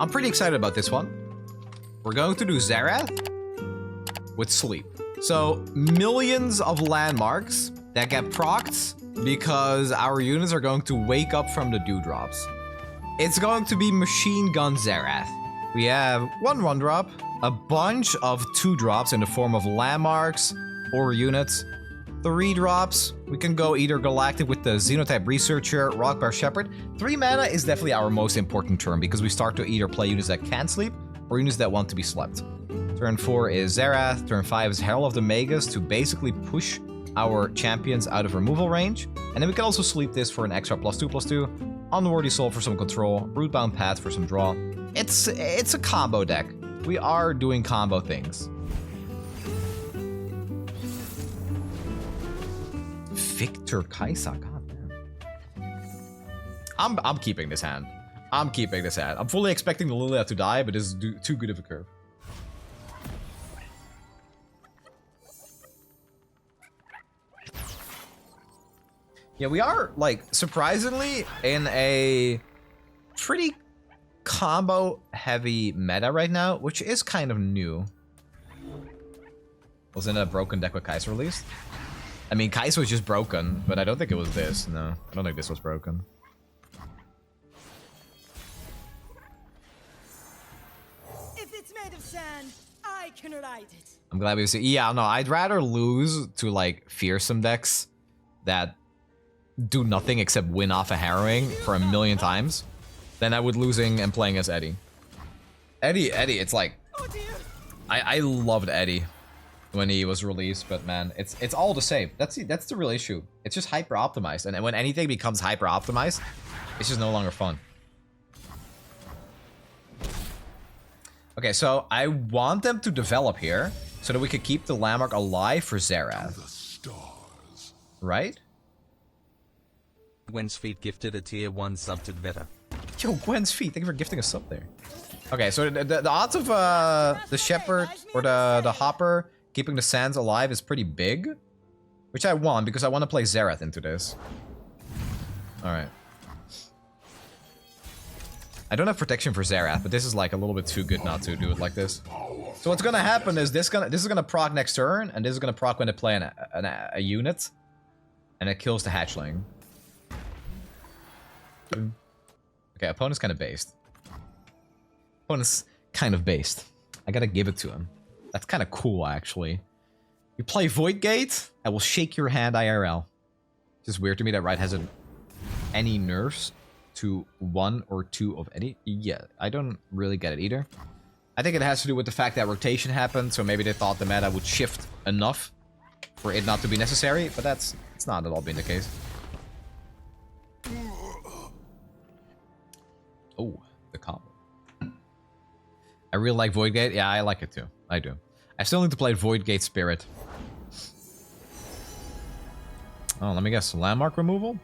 I'm pretty excited about this one. We're going to do Xerath with Sleep. So, millions of landmarks that get procced because our units are going to wake up from the dewdrops. It's going to be Machine Gun Xerath. We have 1 drop, a bunch of 2 drops in the form of landmarks or units, 3 drops. We can go either Galactic with the Xenotype Researcher, Rockbear Shepherd. 3 mana is definitely our most important turn because we start to either play units that can sleep or units that want to be slept. Turn 4 is Xerath, turn 5 is Herald of the Magus to basically push our champions out of removal range. And then we can also sleep this for an extra +2/+2, Unworthy Soul for some control, Rootbound Path for some draw. It's a combo deck. We are doing combo things. Victor Kaisa, goddamn. I'm keeping this hand. I'm keeping this hand. I'm fully expecting the Lillia to die, but this is too good of a curve. Yeah, we are, like, surprisingly in a pretty combo-heavy meta right now, which is kind of new. Wasn't a broken deck with Kai'Sa released? I mean, Kai'Sa was just broken, but I don't think it was this. No, I don't think this was broken. If it's made of sand, I can ride it. I'm glad we see. Yeah, no, I'd rather lose to, like, fearsome decks that do nothing except win off a harrowing for 1,000,000 times than I would losing and playing as Eddie. Eddie, it's like... Oh dear. I loved Eddie when he was released, but man, it's all the same. That's the real issue. It's just hyper optimized, and when anything becomes hyper optimized, it's just no longer fun. Okay, so I want them to develop here so that we could keep the landmark alive for Xerath. Right? Gwen's Feet gifted a tier 1 sub to Veta. Yo, Gwen's Feet, thank you for gifting a sub there. Okay, so the odds of the Shepherd or the Hopper keeping the Sands alive is pretty big. Which I want, because I want to play Xerath into this. Alright. I don't have protection for Xerath, but this is like a little bit too good not to do it like this. So what's gonna happen is this is gonna proc next turn, and this is gonna proc when they play a unit. And it kills the hatchling. Okay, opponent's kind of based. Opponent's kind of based. I gotta give it to him. That's kind of cool, actually. You play Void Gate, I will shake your hand IRL. It's just weird to me that Right hasn't any nerfs to 1 or 2 of any. Yeah, I don't really get it either. I think it has to do with the fact that rotation happened, so maybe they thought the meta would shift enough for it not to be necessary, but it's not at all been the case. Oh, the combo. I really like Void Gate. Yeah, I like it too. I do. I still need to play Void Gate Spirit. Oh, let me guess. Landmark removal?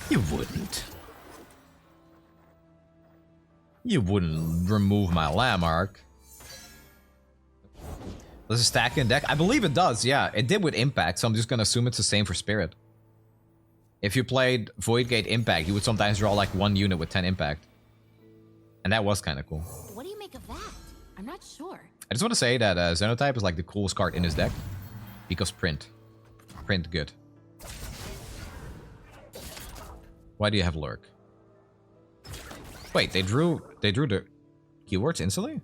You wouldn't. You wouldn't remove my landmark. Does it stack in deck? I believe it does, yeah. It did with Impact, so I'm just gonna assume it's the same for Spirit. If you played Void Gate Impact, you would sometimes draw like 1 unit with 10 Impact. And that was kind of cool. What do you make of that? I'm not sure. I just want to say that Xenotype is like the coolest card in his deck. Because print. Print good. Why do you have Lurk? Wait, they drew the keywords instantly?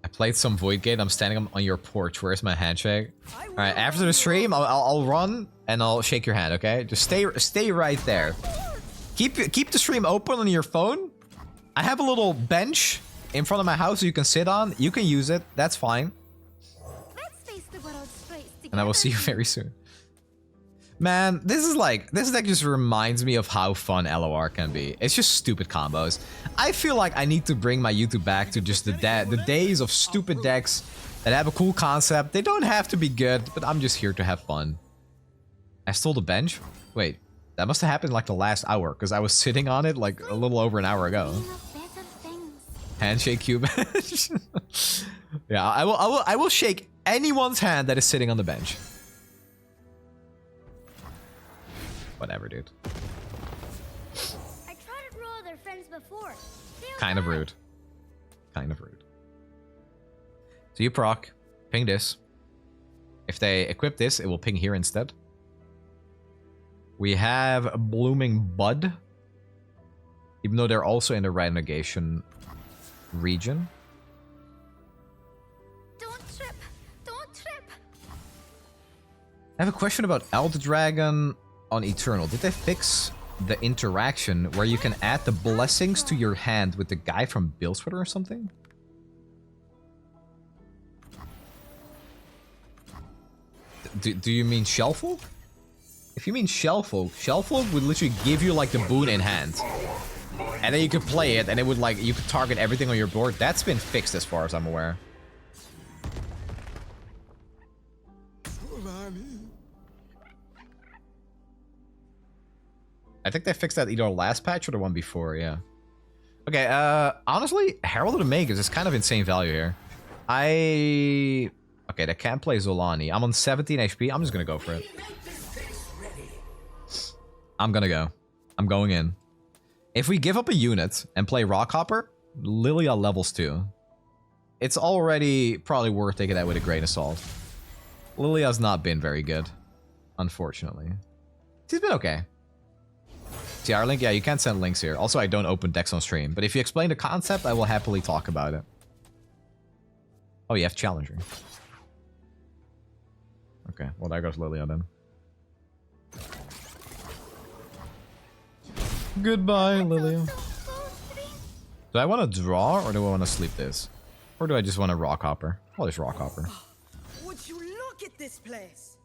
I played some Void Gate. I'm standing on your porch. Where's my handshake? All right, after the stream, I'll run and I'll shake your hand. Okay, just stay right there. Keep the stream open on your phone. I have a little bench in front of my house you can sit on. You can use it. That's fine. And I will see you very soon. Man, this deck just reminds me of how fun LOR can be. It's just stupid combos. I feel like I need to bring my YouTube back to just the days of stupid decks that have a cool concept. They don't have to be good, but I'm just here to have fun. I stole the bench? Wait, that must have happened like the last hour, because I was sitting on it like a little over an hour ago. Handshake cube. Yeah, I will shake anyone's hand that is sitting on the bench. Whatever, dude. I tried to roll their friends before. Kind of rude. Kind of rude. So you proc, ping this. If they equip this, it will ping here instead. We have a Blooming Bud. Even though they're also in the red negation region. Don't trip! Don't trip! I have a question about Elder Dragon on Eternal. Did they fix the interaction where you can add the blessings to your hand with the guy from Billsweater or something? Do you mean Shellfolk? If you mean Shellfolk would literally give you like the boon in hand. And then you could play it and it would like, you could target everything on your board. That's been fixed as far as I'm aware. I think they fixed that either last patch or the one before, yeah. Okay, honestly, Herald of the Magus is kind of insane value here. Okay, they can't play Zolani. I'm on 17 HP. I'm just gonna go for it. I'm gonna go. I'm going in. If we give up a unit and play Rockhopper, Lillia levels 2. It's already probably worth taking that with a grain of salt. Lilia's not been very good, unfortunately. She's been okay. TR link? Yeah, you can't send links here. Also, I don't open decks on stream. But if you explain the concept, I will happily talk about it. Oh, you have Challenger. Okay, well, there goes Lillia then. Goodbye, Lillia. Do I want to draw or do I want to sleep this? Or do I just want to Rockhopper? Oh, there's Rockhopper. Would you look at this place?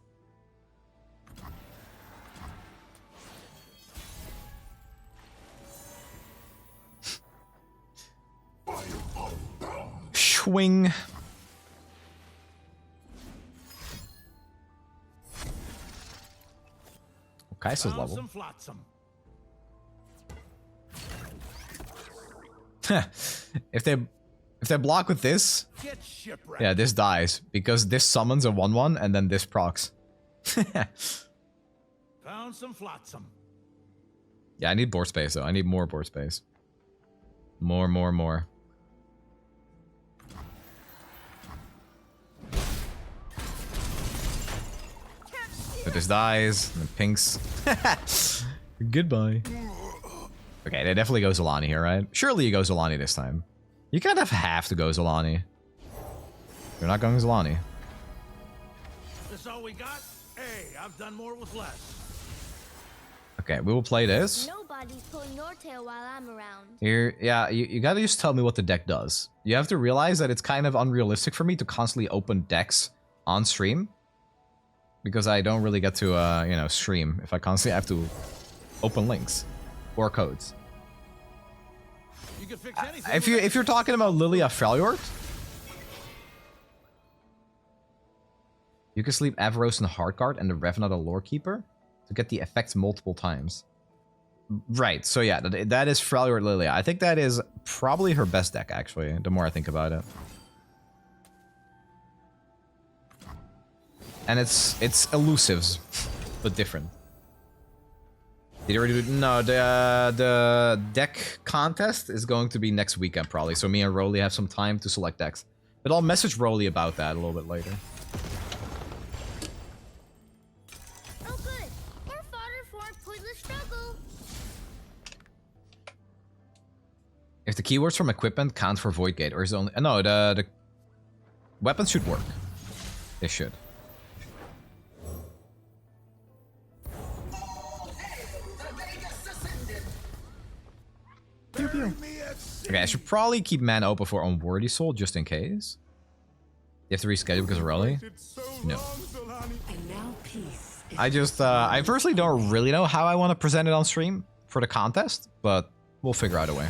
Swing. Kaisa's level. If they block with this, yeah, this dies because this summons a 1/1 and then this procs. Found some flotsam. Yeah, I need board space though. I need more board space. More. But this dies, and then pinks. Goodbye. Okay, they definitely go Zolani here, right? Surely you go Zolani this time. You kind of have to go Zolani. You're not going Zolani. This all we got? Hey, I've done more with less. Okay, we will play this. Nobody's pulling your tail while I'm around. Here, yeah, you gotta just tell me what the deck does. You have to realize that it's kind of unrealistic for me to constantly open decks on stream. Because I don't really get to, you know, stream if I constantly have to open links or codes. You can fix anything. If you're talking about Lillia Freljord, you can sleep Avaros and Heartguard and the Revenant the Lorekeeper to get the effects multiple times. Right, so yeah, that is Freljord Lillia. I think that is probably her best deck, actually, the more I think about it. And it's elusives, but different. Did you already do? No, the deck contest is going to be next weekend probably. So me and Rolly have some time to select decks. But I'll message Rolly about that a little bit later. Oh good, more fodder for a pointless struggle. If the keywords from equipment count for Void Gate, or is it only? No, the weapons should work. They should. Okay, I should probably keep mana open for Unworthy Soul just in case. You have to reschedule because of Rolly? No. I personally don't really know how I want to present it on stream for the contest, but we'll figure out a way.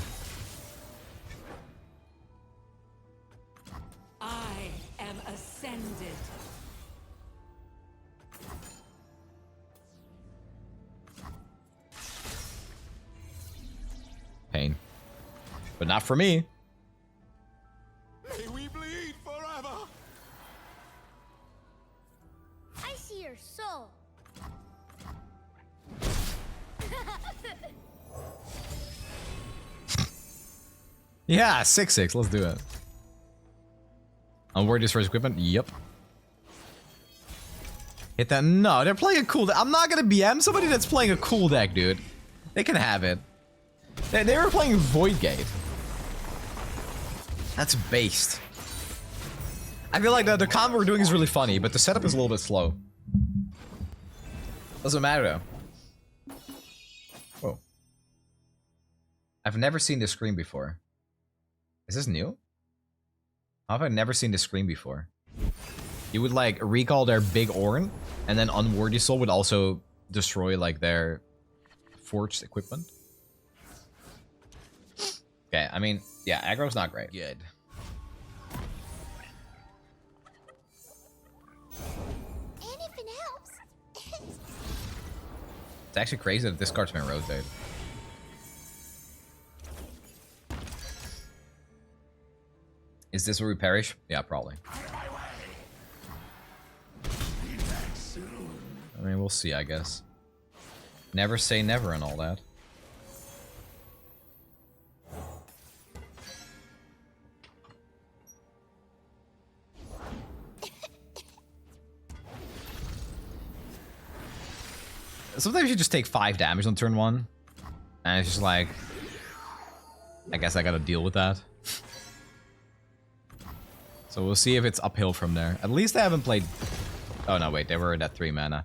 I am ascended. Pain. But not for me. May we bleed forever. I see your soul. Yeah, 6-6. Let's do it. Unworthy first equipment. Yep. Hit that. No, they're playing a cool deck. I'm not gonna BM somebody that's playing a cool deck, dude. They can have it. They were playing Void Gate. That's based. I feel like the combo we're doing is really funny, but the setup is a little bit slow. Doesn't matter though. Whoa. I've never seen this screen before. Is this new? How have I never seen this screen before? You would like recall their big Ornn, and then Unworthy Soul would also destroy like their forged equipment. Okay, I mean, yeah, aggro's not great. Good. Anything else? It's actually crazy that this card's been rotated. Is this where we perish? Yeah, probably. I mean, we'll see, I guess. Never say never and all that. Sometimes you just take 5 damage on turn 1. And it's just like... I guess I gotta deal with that. So we'll see if it's uphill from there. At least I haven't played... Oh no, wait, they were at 3 mana.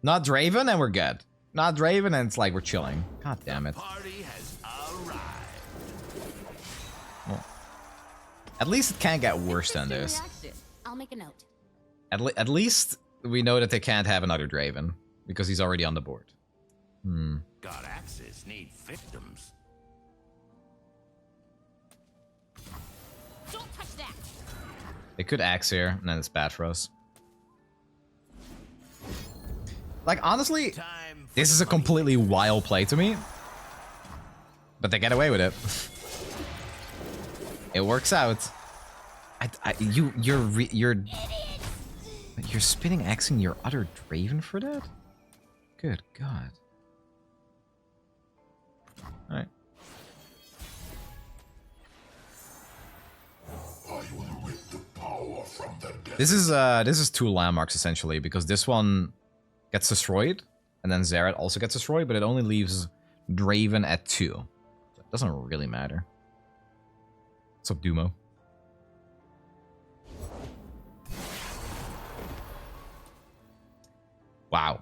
Not Draven and we're good. Not Draven and it's like we're chilling. God damn it. Party has arrived. Well, at least it can't get worse than this. I'll make a note. At least we know that they can't have another Draven. Because he's already on the board. God axes need victims. Don't touch that. They could axe here, and then it's bad for us. Like, honestly, this is a completely wild play to me. But they get away with it. It works out. You're spinning axing your other Draven for that? Good God. Alright. This is 2 landmarks essentially, because this one gets destroyed, and then Xerath also gets destroyed, but it only leaves Draven at 2. So it doesn't really matter. What's up, Dumo? Wow.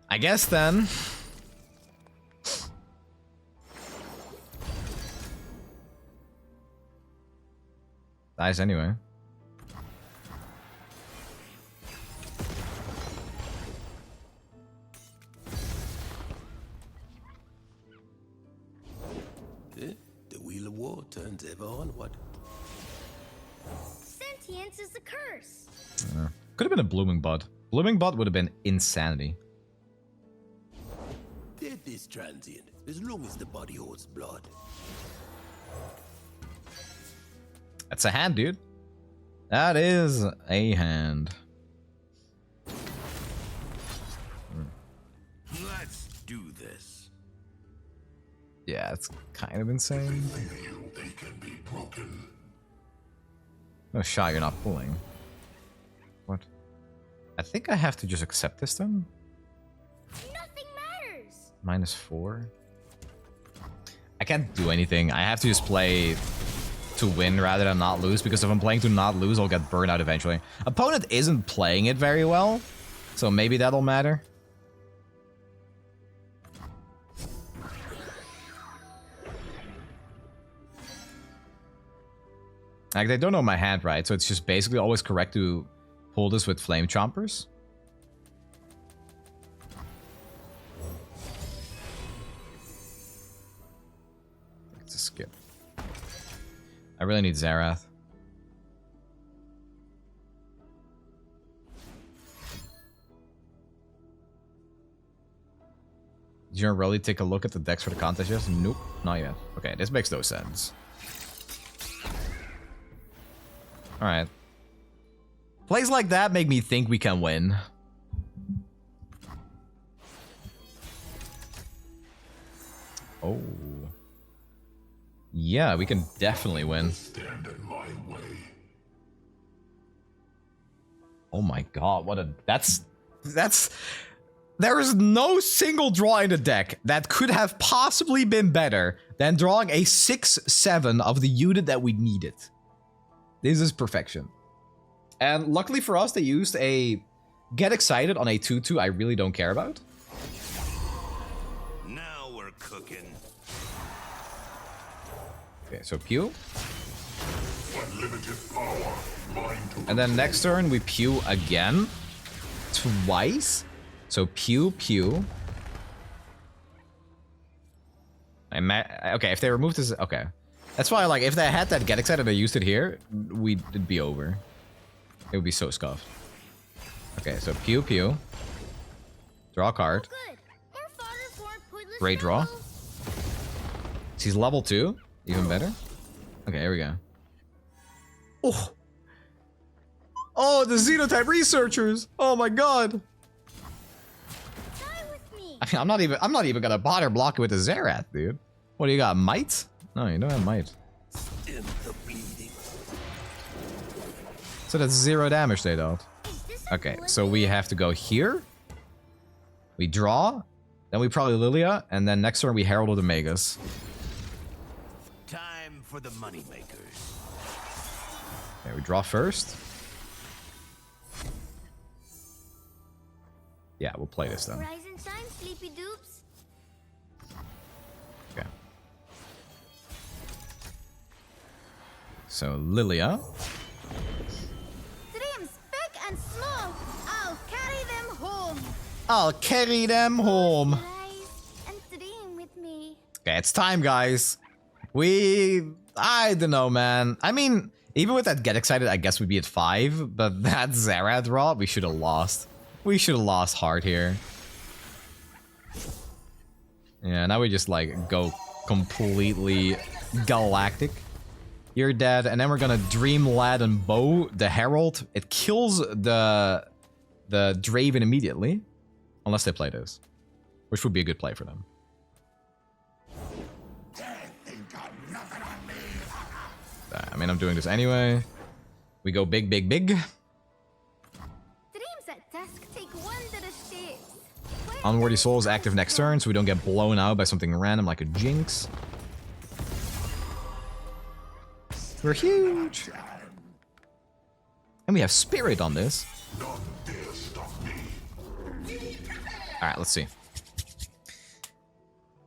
I guess then. Dies anyway. The wheel of war turns ever onward. Sentience is a curse. Could have been a Blooming Bud. Blooming Bud would have been insanity. Death is transient, as long as the body holds blood. That's a hand, dude. That is a hand. Let's do this. Yeah, it's kind of insane. They can be broken. No shot, you're not pulling. What? I think I have to just accept this then? Nothing matters. -4. I can't do anything. I have to just play to win rather than not lose, because if I'm playing to not lose, I'll get burned out eventually. Opponent isn't playing it very well, so maybe that'll matter. Like, they don't know my hand, right? So it's just basically always correct to pull this with Flame Chompers. It's a skip. I really need Xerath. Did you really take a look at the decks for the contest yet? Nope, not yet. Okay, this makes no sense. Alright. Plays like that make me think we can win. Oh. Yeah, we can definitely win. Stand in my way. Oh my god, what a... That's... There is no single draw in the deck that could have possibly been better than drawing a 6/7 of the unit that we needed. This is perfection. And luckily for us, they used a Get Excited on a 2/2 I really don't care about. Now we're cooking. Okay, so Pew. Unlimited power. Mine to And then next turn, we Pew again. Twice. So Pew, Pew. Okay, if they remove this... Okay. That's why, like, if they had that Get Excited and they used it here, it'd be over. It would be so scuffed. Okay, so Pew, Pew. Draw a card. Good. More fodder for pointless Great draw. struggle. She's level 2. Even better. Okay, here we go. Oh! Oh, the Xenotype researchers! Oh my god! Die with me. I mean, I'm not even gonna bother blocking with the Xerath, dude. What do you got? Might? No, you don't have might. stem the bleeding. So that's 0 damage they dealt. Is this a Okay, bullet? so we have to go here. We draw. Then we probably Lillia. And then next turn we Herald of the Magus. Time for the moneymakers. Okay, we draw first. Yeah, we'll play this then. Rising time, sleepy dupes. Okay. So Lillia. Today I'm big and small. I'll carry them home. I'll carry them home. Rise and dream with me. Okay, it's time, guys. I don't know, man. I mean, even with that Get Excited, I guess we'd be at 5. But that Xerath draw, we should have lost. We should have lost hard here. Yeah, now we just, like, go completely galactic. You're dead, and then we're gonna Dream Lad and Bow, the Herald. It kills the Draven immediately. Unless they play this. Which would be a good play for them. I mean, I'm doing this anyway. We go big, big, big. Dreams at dusk take wondrous shapes. Unworthy Soul is active next turn, so we don't get blown out by something random like a Jinx. We're huge. And we have Spirit on this. Alright, let's see.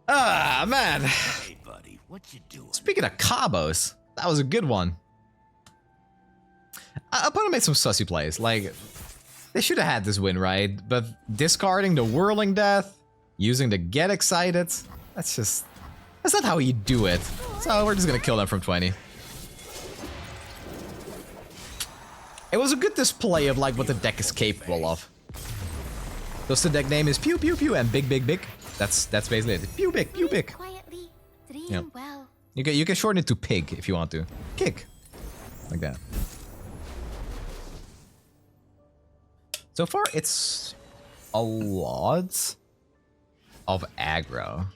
Ah, man. Hey, buddy, what you doing? Speaking of combos, that was a good one. Opponent made some sussy plays. Like, they should have had this win, right? But discarding the Whirling Death, using the Get Excited, that's not how you do it. So we're just gonna kill them from 20. It was a good display of like what the deck is capable of. Thus the deck name is Pew Pew Pew and Big Big Big. That's basically it. Pew Big, Pew Big. Quietly, dream Yeah. well. You can shorten it to Pig if you want to. Kick. Like that. So far, it's a lot of aggro.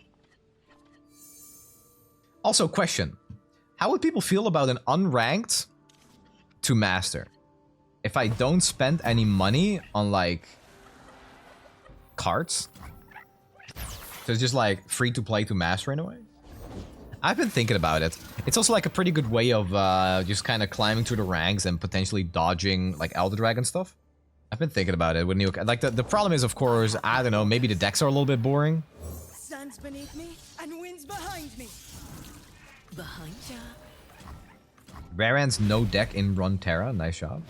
Also, question. How would people feel about an unranked to master? If I don't spend any money on, like, cards? So it's just, like, free to play to master in a way? I've been thinking about it. It's also, like, a pretty good way of just kind of climbing through the ranks and potentially dodging, like, Elder Dragon stuff. I've been thinking about it. When you, like, the problem is, of course, I don't know, maybe the decks are a little bit boring. Sun's beneath me and winds behind me. Behind ya. Raran's no deck in Runeterra. Nice job.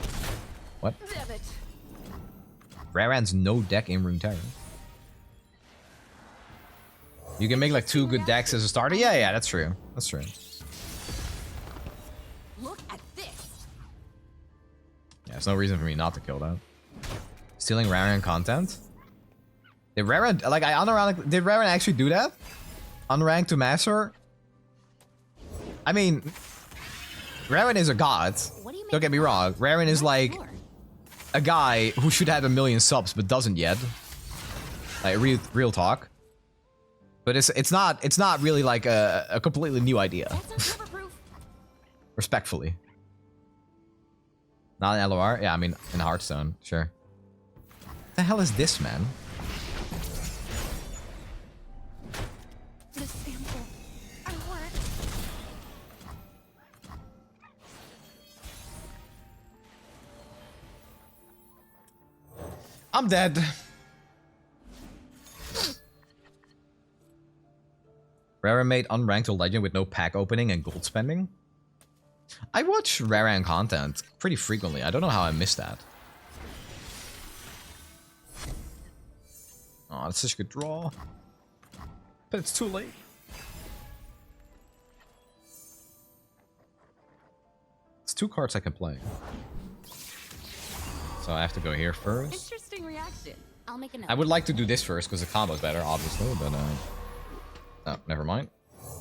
What? Damn it. Raran's no deck in Runeterra. You can make like 2 good decks as a starter? Yeah, that's true. That's true. Look at this. Yeah, there's no reason for me not to kill that. Stealing Raran content? Did Raran, like, did Raran actually do that? Unranked to master? I mean, Raran is a god. What do you Don't get me wrong. Raran is like a guy who should have 1 million subs but doesn't yet. Like, real talk. But it's not really like a completely new idea. That's not cover-proof. Respectfully. Not in LOR? Yeah, I mean in Hearthstone, sure. What the hell is this, man? The sample. I want it. I'm dead. Rara made unranked to legend with no pack opening and gold spending. I watch Rara content pretty frequently. I don't know how I missed that. Oh, that's such a good draw. But it's too late. It's 2 cards I can play. So I have to go here first. Interesting reaction. I'll make a note. I would like to do this first because the combo's better, obviously, but oh, never mind.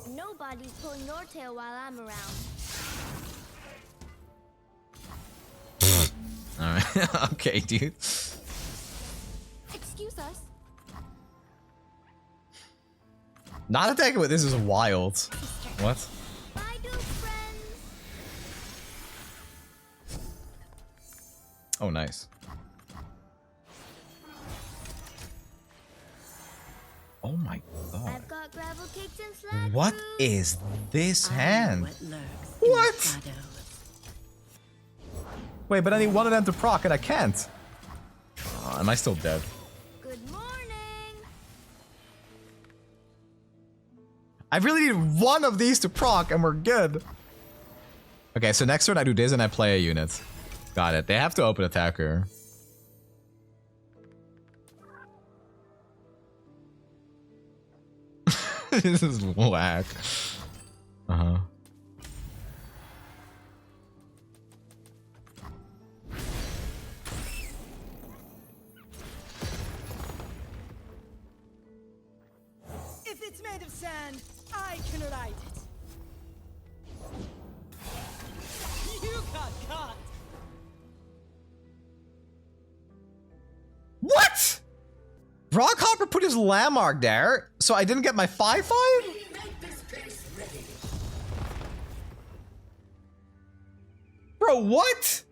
Nobody's pulling your tail while I'm around. Alright, okay, dude. Excuse us. Not attacking with this is wild. What? Bye, good friends. Oh, nice. Oh my god. I've got gravel cakes and slab What food. is this hand? What lurks in the What? shadows. Wait, but I need one of them to proc and I can't. Am I still dead? Good morning. I really need one of these to proc and we're good. Okay, so next turn I do this and I play a unit. Got it. They have to open attacker. This is whack. Uh-huh. If it's made of sand, I can write it. You got caught. What? Rockhopper put his landmark there, so I didn't get my 5/5? Bro, what?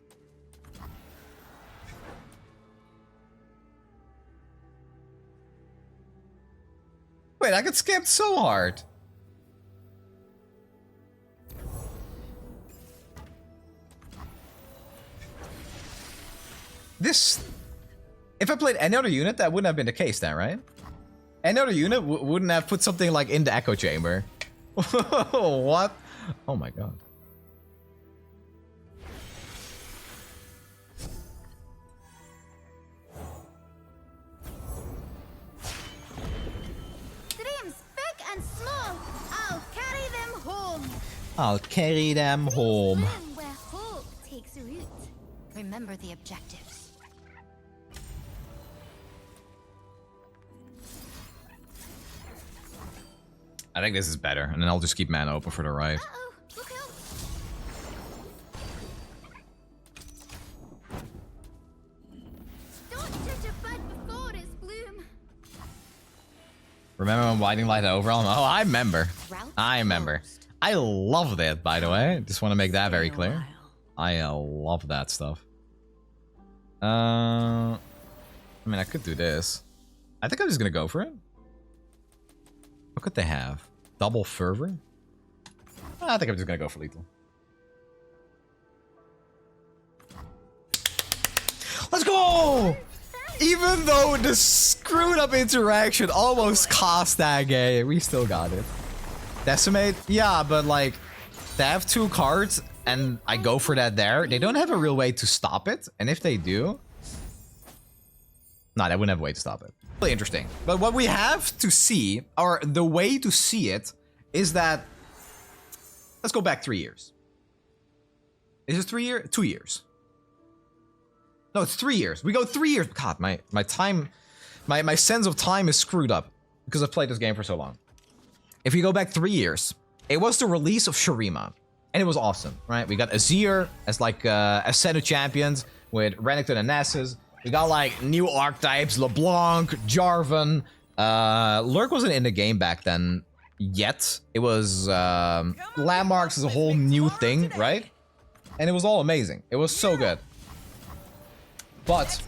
Wait, I got scammed so hard. This... If I played any other unit, that wouldn't have been the case then, right? Any other unit wouldn't have put something like in the echo chamber. What? Oh my god. Dreams big and small. I'll carry them home. I'll carry them home. Swim where hope takes root. Remember the objectives. I think this is better, and then I'll just keep mana open for the right. Uh-oh, look out. Don't judge a bud before it's bloom. Remember when Blinding Light overwhelm? Oh, I remember. Route I remember. closed. I loved it, by the way. Just want to make that very Been a clear. while. I love that stuff. I mean, I could do this. I think I'm just gonna go for it. What could they have? Double Fervor? I think I'm just gonna go for lethal. Let's go! Even though the screwed up interaction almost cost that game, we still got it. Decimate? Yeah, but like, they have 2 cards and I go for that there. They don't have a real way to stop it. And if they do... No, they wouldn't have a way to stop it. Really interesting. But what we have to see, or the way to see it, is that... Let's go back 3 years. Is it 3 years? 2 years. No, it's 3 years. We go 3 years. God, my time... My sense of time is screwed up. Because I've played this game for so long. If you go back 3 years, it was the release of Shurima. And it was awesome, right? We got Azir as like as Snnuy champions with Renekton and Nessus. We got like new archetypes, LeBlanc, Jarvan, Lurk wasn't in the game back then yet. It was landmarks is a whole new thing, right? And it was all amazing. It was so good. But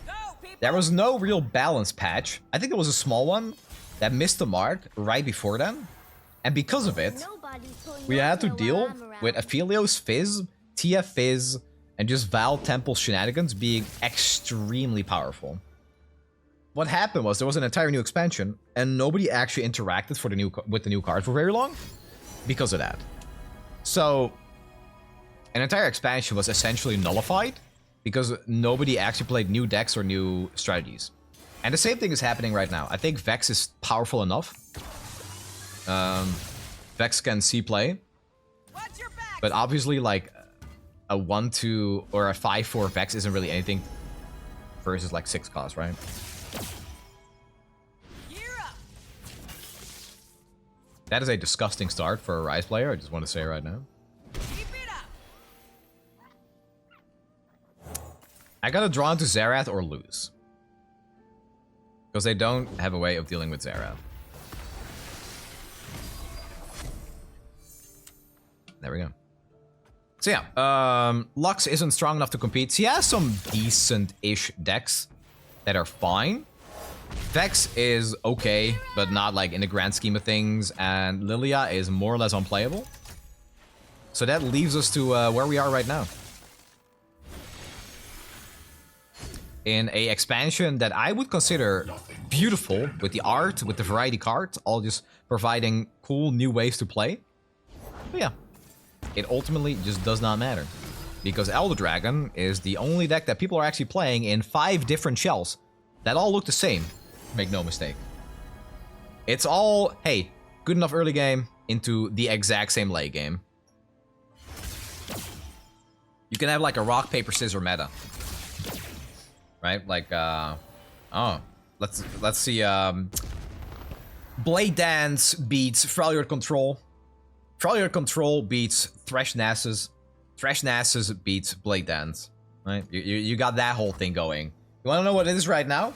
there was no real balance patch. I think there was a small one that missed the mark right before then. And because of it, we had to deal with Aphelios Fizz, TF Fizz, and just Val Temple shenanigans being extremely powerful. What happened was there was an entire new expansion, and nobody actually interacted with the new card for very long because of that. So, an entire expansion was essentially nullified because nobody actually played new decks or new strategies. And the same thing is happening right now. I think Vex is powerful enough. Vex can see play. But obviously, like, a 1-2 or a 5-4 Vex isn't really anything versus, like, 6 cost, right? That is a disgusting start for a Rise player, I just want to say right now. I gotta draw into Xerath or lose. Because they don't have a way of dealing with Xerath. There we go. So yeah, Lux isn't strong enough to compete. He has some decent-ish decks that are fine. Vex is okay, but not like in the grand scheme of things. And Lillia is more or less unplayable. So that leaves us to where we are right now. In a expansion that I would consider beautiful, with the art, with the variety cards, all just providing cool new ways to play. But yeah, it ultimately just does not matter. Because Elder Dragon is the only deck that people are actually playing in 5 different shells that all look the same. Make no mistake. It's all, hey, good enough early game into the exact same late game. You can have like a rock, paper, scissors meta. Right? Like, oh, let's see, Blade Dance beats Freljord Control. Freljord Control beats Thresh Nasus. Thresh Nasus beats Blade Dance. Right? You got that whole thing going. You wanna know what it is right now?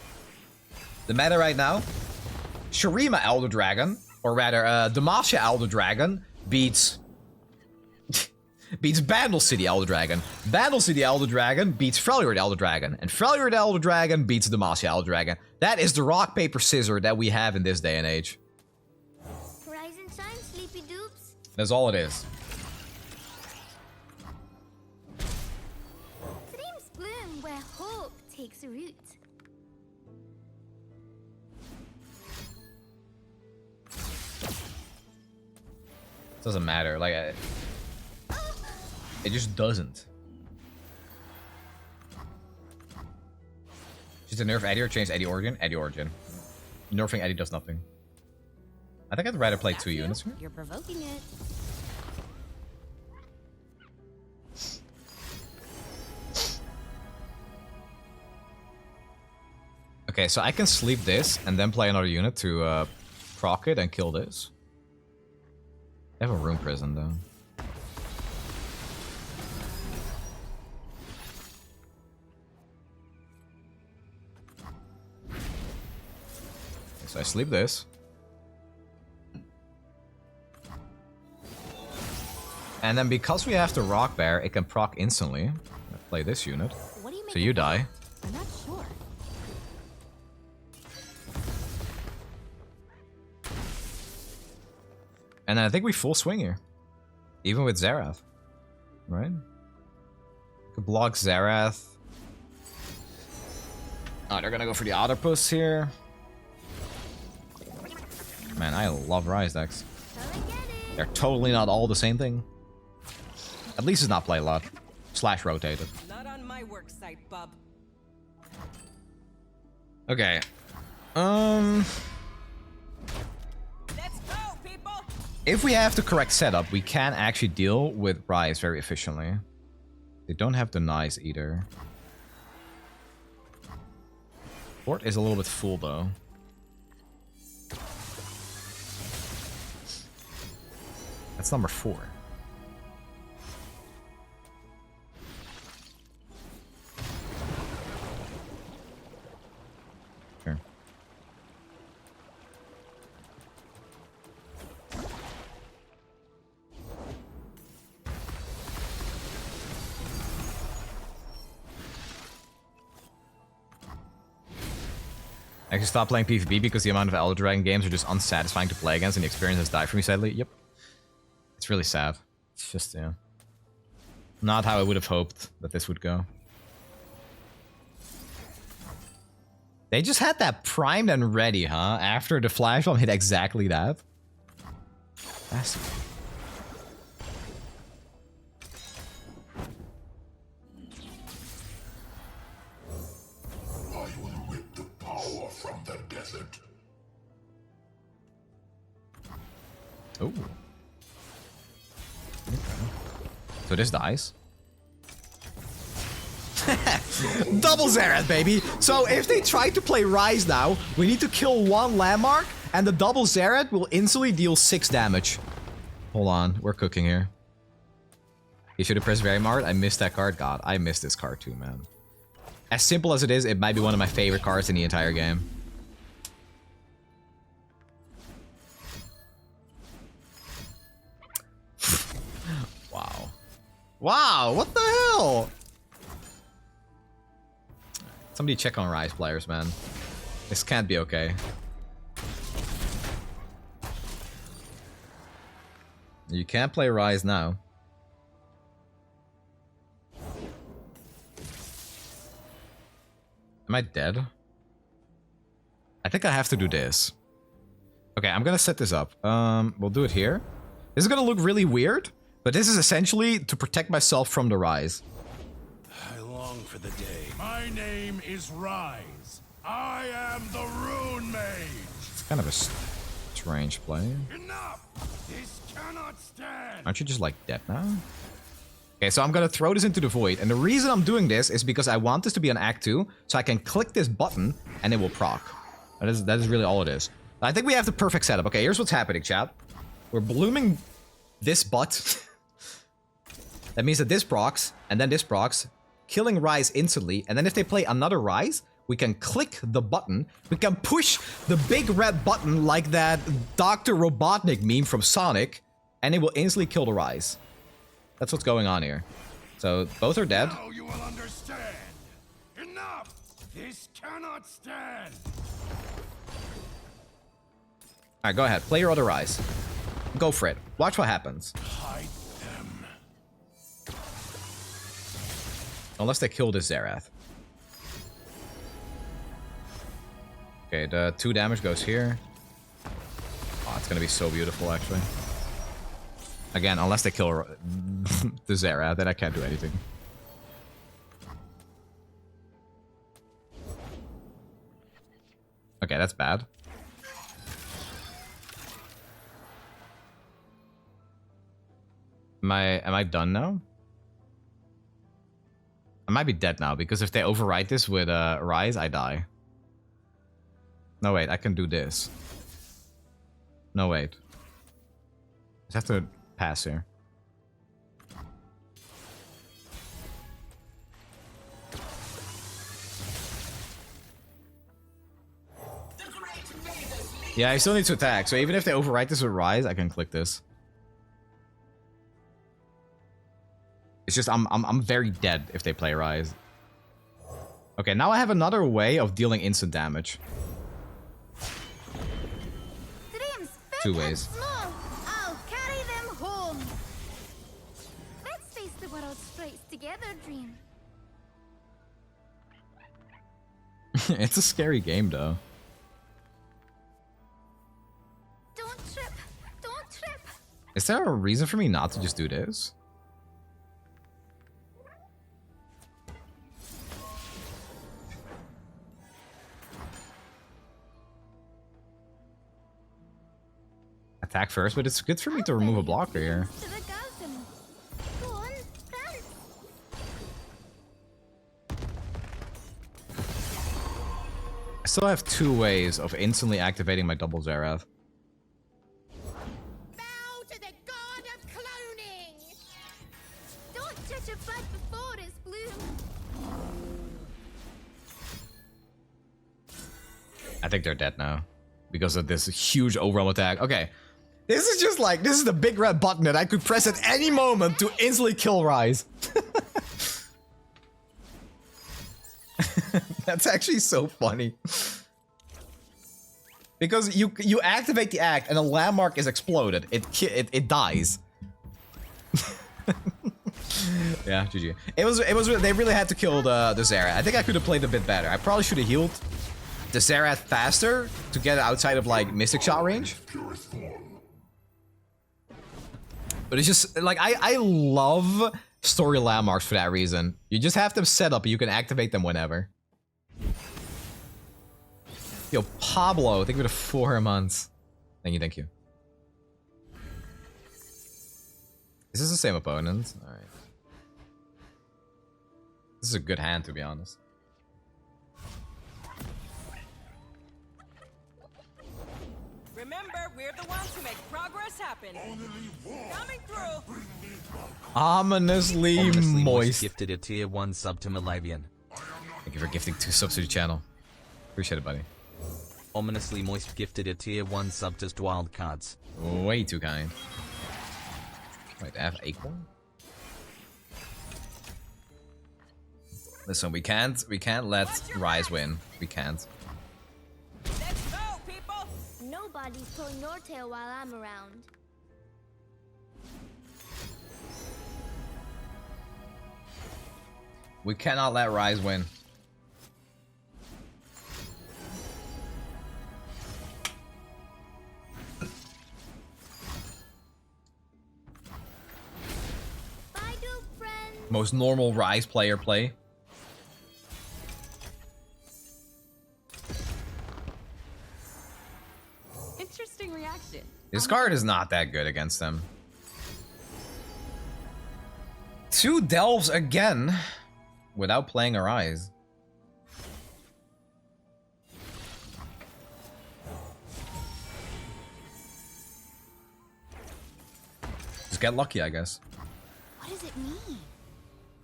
The meta right now? Shurima Elder Dragon, or rather, Demacia Elder Dragon beats... beats Bandle City Elder Dragon. Bandle City Elder Dragon beats Freljord Elder Dragon. And Freljord Elder Dragon beats Demacia Elder Dragon. That is the rock, paper, scissors that we have in this day and age. Rise and shine, sleepy dupes. That's all it is. Dreams bloom where hope takes root. Doesn't matter. Like, it just doesn't. Just a nerf Eddie or change Eddie Origin? Eddie Origin. Nerfing Eddie does nothing. I think I'd rather play 2 units here. You're provoking it. Okay, so I can sleep this and then play another unit to proc it and kill this. I have a Rune Prison though. Okay, so I sleep this. And then because we have to Rock Bear, it can proc instantly. I play this unit. What do you make So you die. I'm not sure. And then I think we full swing here. Even with Xerath. Right? Could block Xerath. Oh, they're gonna go for the Otterpuss here. Man, I love Rise decks. They're totally not all the same thing. At least it's not play a lot. Slash rotated. Not on my work site, bub. Okay. Let's go, people. If we have the correct setup, we can actually deal with Rise very efficiently. They don't have the Nice either. Fort is a little bit full though. That's number 4. Sure. I actually stopped playing PvP because the amount of Elder Dragon games are just unsatisfying to play against and the experience has died for me sadly. Yep. It's really sad. It's just, yeah. Not how I would have hoped that this would go. They just had that primed and ready, huh? After the flash bomb hit exactly that. That's... I will rip the power from the desert. Oh. Okay. So this dies. Double Xerath, baby! So if they try to play Rise now, we need to kill one landmark, and the double Xerath will instantly deal 6 damage. Hold on, we're cooking here. You should have pressed Very Mart. I missed that card. God, I missed this card too, man. As simple as it is, it might be one of my favorite cards in the entire game. Wow. Wow, what the hell? Somebody check on Rise players, man. This can't be okay. You can't play Rise now. Am I dead? I think I have to do this. Okay, I'm gonna set this up. We'll do it here. This is gonna look really weird, but this is essentially to protect myself from the Rise. I long for the day. My name is Rise. I am the Rune Mage. It's kind of a strange play. Enough! This cannot stand! Aren't you just like dead now? Okay, so I'm gonna throw this into the void, and the reason I'm doing this is because I want this to be an Act 2, so I can click this button and it will proc. That is really all it is. I think we have the perfect setup. Okay, here's what's happening, chat. We're blooming this butt. That means that this procs, and then this procs, killing Rise instantly, and then if they play another Rise, we can click the button, we can push the big red button like that Dr. Robotnik meme from Sonic, and it will instantly kill the Rise. That's what's going on here. So, both are dead. Now you will understand. Enough! This cannot stand! Alright, go ahead. Play your other Rise. Go for it. Watch what happens. Hide them. Unless they kill this Xerath. Okay, the 2 damage goes here. Oh, it's gonna be so beautiful, actually. Again, unless they kill the Xerath, then I can't do anything. Okay, that's bad. Am I done now? I might be dead now, because if they overwrite this with Rise, I die. No, wait, I can do this. No, wait. I just have to pass here. Yeah, I still need to attack, so even if they overwrite this with Rise, I can click this. It's just I'm very dead if they play Rise. Okay, now I have another way of dealing instant damage. Dreams big 2 and ways. small. I'll carry them home. Let's face the world's sprites together, Dream. It's a scary game, though. Don't trip. Don't trip. Is there a reason for me not to just do this? Attack first, but it's good for me to remove a blocker here. To the garden. Go on, dance. I still have 2 ways of instantly activating my double Xerath. Bow to the god of cloning. Don't judge a bud before its bloom. I think they're dead now. Because of this huge overwhelm attack. Okay. This is just like, this is the big red button that I could press at any moment to instantly kill Rise. That's actually so funny. Because you activate the act and a landmark is exploded. It dies. Yeah, GG. It was they really had to kill the Xerath. I think I could have played a bit better. I probably should have healed the Xerath faster to get outside of like Mystic Shot range. But it's just like I love story landmarks for that reason. You just have them set up and you can activate them whenever. Yo, Pablo, thank you for the 4 months. Thank you, thank you. Is this the same opponent? Alright. This is a good hand, to be honest. Remember, we're the ones who make progress happen. Coming through. Ominously moist. Gifted a tier 1 sub to Malavian. Thank you for gifting 2 subs to the channel. Appreciate it, buddy. Ominously moist gifted a tier 1 sub to Wildcards. Way too kind. Wait, I have Acorn? Listen, we can't let Rise win. We can't. Let's go, people. Nobody's pulling your tail while I'm around. We cannot let Rise win. Bye, Duke friend. Most normal Rise player play. Interesting reaction. This card is not that good against them. 2 Delves again without playing a Rise. Just get lucky, I guess. What does it mean?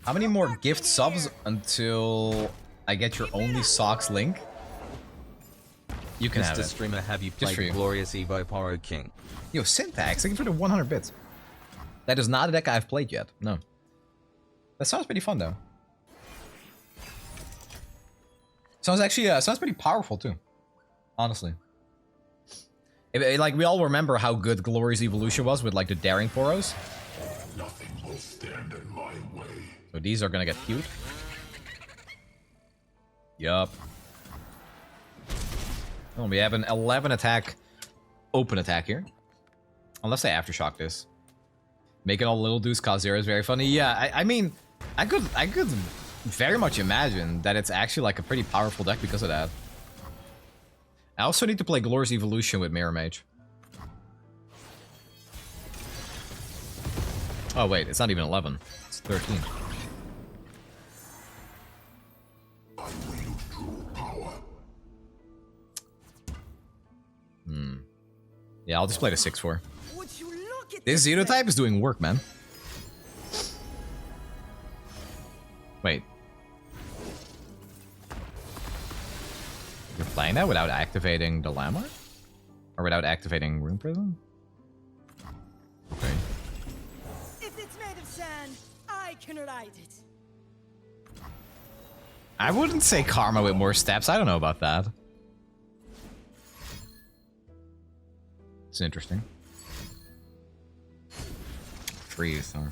How many more gift subs until I get your only socks link? You can have Mr. it. Streamer, have you Just for you. played Glorious Evo Poro King? Yo, Syntax, thank you for the 100 bits. That is not a deck I've played yet. No. That sounds pretty fun, though. Sounds actually, sounds pretty powerful, too. Honestly. Like, we all remember how good Glorious Evolution was with, like, the Daring Poros. Nothing will stand in my way. So these are gonna get cute. Yup. Oh, we have an 11 attack, open attack here. Unless I aftershock this. Making all little dudes cause 0 is very funny. Yeah, I mean, I could very much imagine that it's actually like a pretty powerful deck because of that. I also need to play Glorious Evolution with Mirror Mage. Oh wait, it's not even 11. It's 13. I wield true power. Yeah, I'll just play the 6-4. Would you look at This Xenotype is doing work, man. Wait. You're playing that without activating the Landmark? Or without activating Rune Prism? Okay. If it's made of sand, I can write it. I wouldn't say Karma with more steps. I don't know about that. It's interesting. Freeze, huh?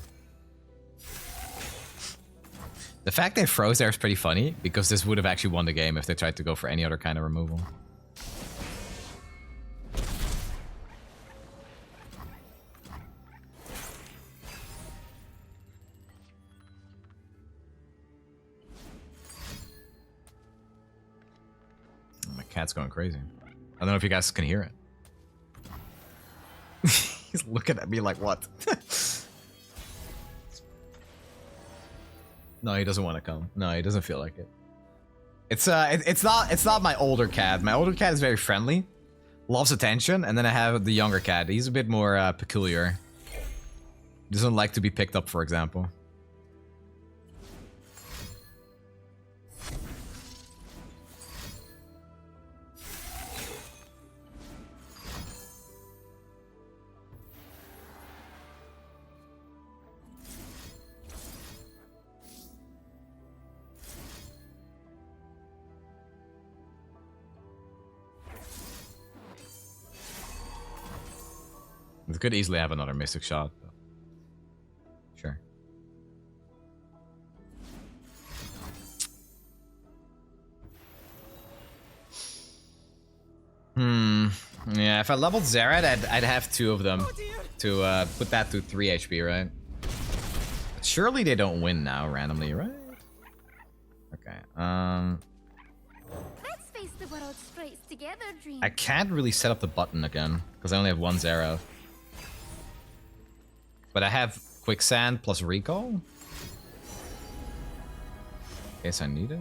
The fact they froze there is pretty funny, because this would have actually won the game if they tried to go for any other kind of removal. My cat's going crazy. I don't know if you guys can hear it. He's looking at me like, what? No, he doesn't want to come. No, he doesn't feel like it. It's not my older cat. My older cat is very friendly, loves attention, and then I have the younger cat. He's a bit more peculiar. Doesn't like to be picked up, for example. It could easily have another Mystic Shot. But sure. Yeah, if I leveled Xerath, I'd have 2 of them to put that to 3 HP, right? But surely they don't win now randomly, right? Okay. Let's face the world's sprites together, dream. I can't really set up the button again because I only have 1 Xerath. But I have Quicksand plus Recall. In case I need it.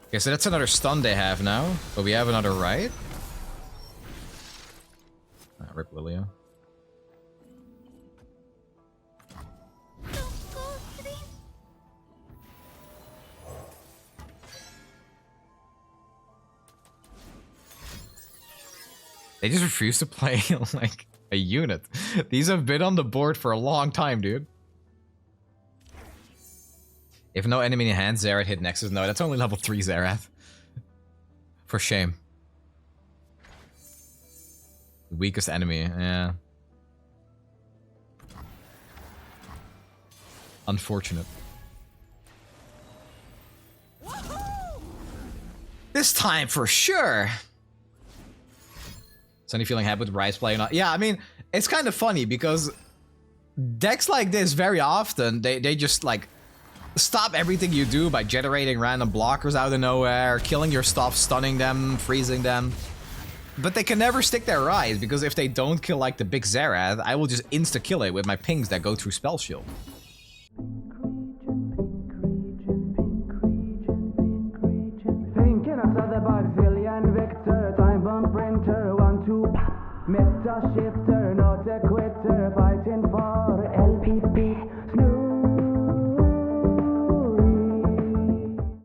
Okay, so that's another stun they have now. But we have another right. Rip Lillia. Don't go, dream. They just refuse to play like a unit. These have been on the board for a long time, dude. If no enemy in hand, Xerath hit Nexus. No, that's only level 3 Xerath. For shame. The weakest enemy, yeah. Unfortunate. This time for sure. Sunny feeling happy with Rise play or not? Yeah, I mean, it's kind of funny because decks like this very often, they just like stop everything you do by generating random blockers out of nowhere, killing your stuff, stunning them, freezing them. But they can never stick their Rise because if they don't kill like the big Xerath, I will just insta-kill it with my pings that go through Spell Shield. Thinking outside the box, Zillion Victor, time bomb printer, 1, 2, meta shifter.